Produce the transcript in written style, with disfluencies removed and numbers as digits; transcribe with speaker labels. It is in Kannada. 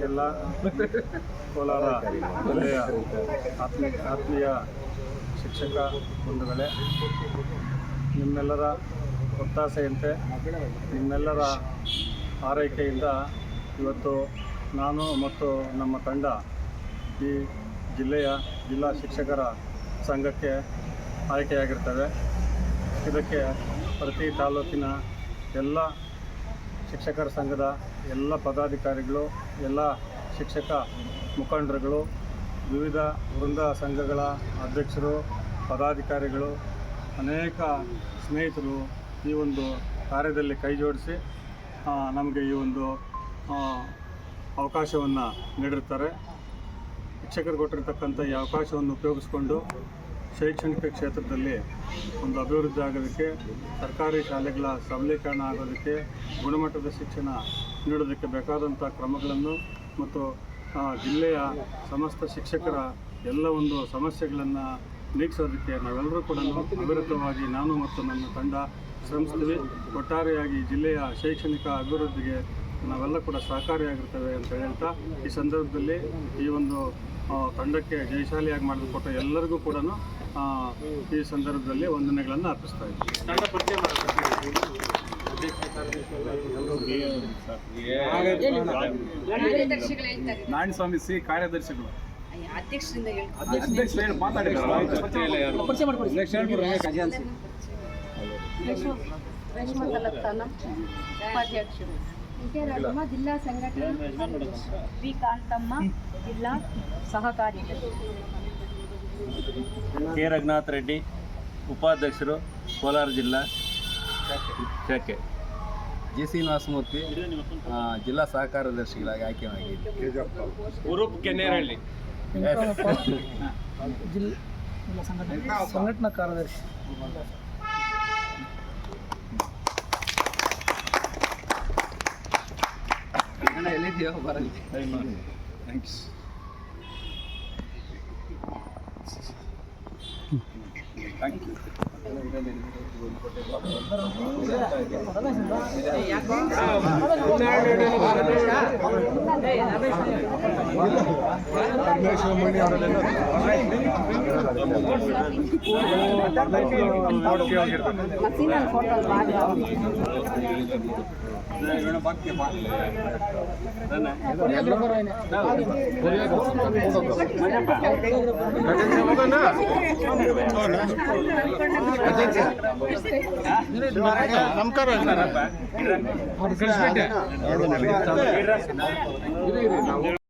Speaker 1: ಎಲ್ಲ ಕೋಲಾರ ಜಿಲ್ಲೆಯ ಆತ್ಮೀಯ ಶಿಕ್ಷಕ ಬಂಧುಗಳೇ, ನಿಮ್ಮೆಲ್ಲರ ಒತ್ತಾಸೆಯಂತೆ ನಿಮ್ಮೆಲ್ಲರ ಆರೈಕೆಯಿಂದ ಇವತ್ತು ನಾನು ಮತ್ತು ನಮ್ಮ ತಂಡ ಈ ಜಿಲ್ಲಾ ಶಿಕ್ಷಕರ ಸಂಘಕ್ಕೆ ಆಯ್ಕೆಯಾಗಿರ್ತವೆ. ಇದಕ್ಕೆ ಪ್ರತಿ ತಾಲೂಕಿನ ಎಲ್ಲ ಶಿಕ್ಷಕರ ಸಂಘದ ಎಲ್ಲ ಪದಾಧಿಕಾರಿಗಳು, ಎಲ್ಲ ಶಿಕ್ಷಕ ಮುಖಂಡರುಗಳು, ವಿವಿಧ ವೃಂದ ಸಂಘಗಳ ಅಧ್ಯಕ್ಷರು, ಪದಾಧಿಕಾರಿಗಳು, ಅನೇಕ ಸ್ನೇಹಿತರು ಈ ಒಂದು ಕಾರ್ಯದಲ್ಲಿ ಕೈ ಜೋಡಿಸಿ ನಮಗೆ ಈ ಒಂದು ಅವಕಾಶವನ್ನು ನೀಡಿರ್ತಾರೆ. ಶಿಕ್ಷಕರು ಕೊಟ್ಟಿರ್ತಕ್ಕಂಥ ಈ ಅವಕಾಶವನ್ನು ಉಪಯೋಗಿಸ್ಕೊಂಡು ಶೈಕ್ಷಣಿಕ ಕ್ಷೇತ್ರದಲ್ಲಿ ಒಂದು ಅಭಿವೃದ್ಧಿ ಆಗೋದಕ್ಕೆ, ಸರ್ಕಾರಿ ಶಾಲೆಗಳ ಸಬಲೀಕರಣ ಆಗೋದಕ್ಕೆ, ಗುಣಮಟ್ಟದ ಶಿಕ್ಷಣ ನೀಡೋದಕ್ಕೆ ಬೇಕಾದಂಥ ಕ್ರಮಗಳನ್ನು ಮತ್ತು ಜಿಲ್ಲೆಯ ಸಮಸ್ತ ಶಿಕ್ಷಕರ ಎಲ್ಲ ಒಂದು ಸಮಸ್ಯೆಗಳನ್ನು ನೀಗಿಸೋದಕ್ಕೆ ನಾವೆಲ್ಲರೂ ಕೂಡ ಅವಿರತವಾಗಿ ನಾನು ಮತ್ತು ನನ್ನ ತಂಡ ಶ್ರಮಿಸ್ತೀವಿ. ಒಟ್ಟಾರೆಯಾಗಿ ಜಿಲ್ಲೆಯ ಶೈಕ್ಷಣಿಕ ಅಭಿವೃದ್ಧಿಗೆ ನಾವೆಲ್ಲ ಕೂಡ ಸಹಕಾರಿಯಾಗಿರ್ತೇವೆ ಅಂತ ಹೇಳ್ತಾ, ಈ ಸಂದರ್ಭದಲ್ಲಿ ಈ ಒಂದು ತಂಡಕ್ಕೆ ಜಯಶಾಲಿಯಾಗಿ ಮಾಡಿಕೊಟ್ಟ ಎಲ್ಲರಿಗೂ ಕೂಡ ಈ ಸಂದರ್ಭದಲ್ಲಿ ವಂದನೆಗಳನ್ನು ಅರ್ಪಿಸ್ತಾ ಇದ್ದೀವಿ.
Speaker 2: ನಾರಾಯಣಸ್ವಾಮಿ ಸಿ ಕಾರ್ಯದರ್ಶಿಗಳು
Speaker 3: ಜಿಲ್ಲಾ ಸಂಘಟನೆ ವಿ ಕಾಂತಮ್ಮ, ಜಿಲ್ಲಾ ಸಹಕಾರಿ
Speaker 4: ಕೆ ರಘುನಾಥ್ ರೆಡ್ಡಿ, ಉಪಾಧ್ಯಕ್ಷರು, ಕೋಲಾರ ಜಿಲ್ಲಾ ಶಾಖೆ.
Speaker 2: ಜಿ ಶ್ರೀನಿವಾಸಮೂರ್ತಿ, ಜಿಲ್ಲಾ ಸಹಕಾರದರ್ಶಿಗಳಾಗಿ ಆಯ್ಕೆಯಾಗಿದೆ.
Speaker 4: ಉರುಪ್ ಕೆನ್ನೇರಹಳ್ಳಿ,
Speaker 5: ಸಂಘಟನಾ ಕಾರ್ಯದರ್ಶಿ.
Speaker 2: ಎಲ್ಲಿದೆಯೋ ಬರಲಿ.
Speaker 4: ಥ್ಯಾಂಕ್ಸ್.
Speaker 1: ನಮಸ್ಕಾರ.